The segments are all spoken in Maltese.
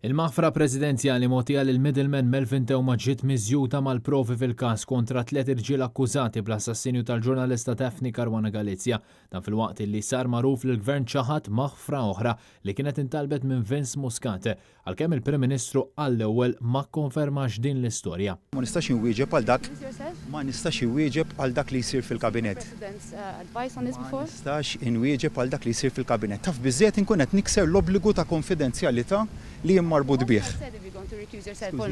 Il-maħfra presidenzjali mogħtija lil middleman Melvin Teuma ġiet miżjuta mal-provi fil-każ kontra 3 irġiel akkużati bl-assassinju tal-ġurnalista Daphne Caruana Galizia dan fil-waqt li sar magħruf li l-gvern ċaħad maħfra oħra li kienet intalbet minn Vince Muscat għalkemm il-Prim Ministru għall-ewwel ma kkonfermax din l-istorja. Ma nistax inwieġeb għal dak li jsir fil-kabinet. Ma nistax inwieġeb għal dak li jsir fil-kabinet. Taf biżżejjed inkun qed nikser l-obbligu ta' konfidenzjalità li marbut bih.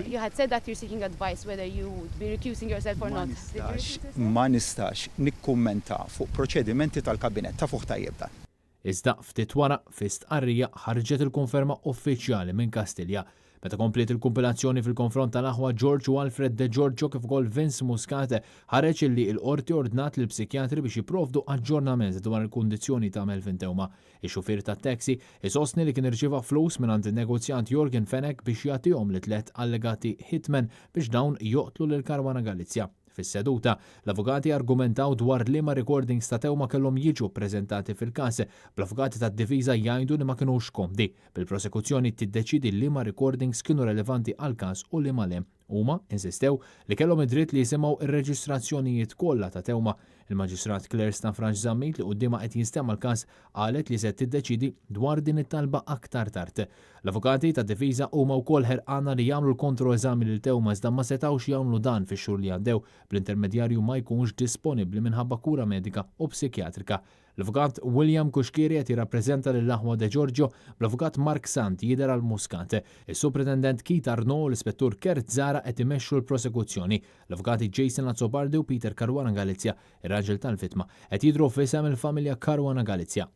You had said that you're seeking advice whether you would be recusing yourself or not. Ma nistax nikkummenta fuq proċedimenti tal-kabinet ta' fuq tajjeb dan. Iżda ftit wara fi stqarrija ħarġet il-konferma uffiċjali minn Kastilja meta komplet il-kumpilazzjoni fil-konfront tal-aħwa George u Alfred De Giorgio kif ukoll Vince Muscat ħareġ illi l-qorti ordnat lill psikjatri biex jipprovdu aġġornament dwar il-kundizzjoni ta' Melvin Teuma. Ix-xufier tat-taxi isostni li kien irċieva flus mingħand in-negozjant Jorgen Fenech biex jagħtihom li 3 allegati hitmen biex dawn joqtlu lil Caruana Galizia. Fis-seduta, l-avukati argumentaw dwar liema recordings ta' Teuma kellhom jiġu ppreżentati fil-każ, bl-avukati tad-difiża jgħidu li ma kinux komdi bil-prosekuzzjoni tiddeċidi liema recordings kienu relevanti għall-każ u liema le. Huma insistew li kellhom id-dritt li jisimgħu ir-reġistrazzjonijiet kollha ta' Teuma. Il-Maġistrat Claire Stanfranc Zammit li qudiema qed jinstema' l-każ qalet li se tiddeċidi dwar din it-talba aktar tard. L-avukati tad-difiża huma wkoll ħerqana li jagħmlu l-kontroeżami lil Teuma iżda ma setgħux jagħmlu dan fix-xhur li għaddew bl-intermedjarju ma jkunx disponibbli minħabba kura medika u psikjatrika. L-avukat William Kuxkiri qed jirrappreżenta lill-aħwa De Giorgio bl-avukat Mark Sant jidher għal Muscat. Is-Superintendent Keith Arnaud u l-Ispettur Kert Zara qed imexxu l-prosekuzzjoni. L-avukati Jason Azzopardi u Peter Caruana Galizia, ir-raġel tal-vittma, qed jidhru f'isem il-familja Caruana Galizia.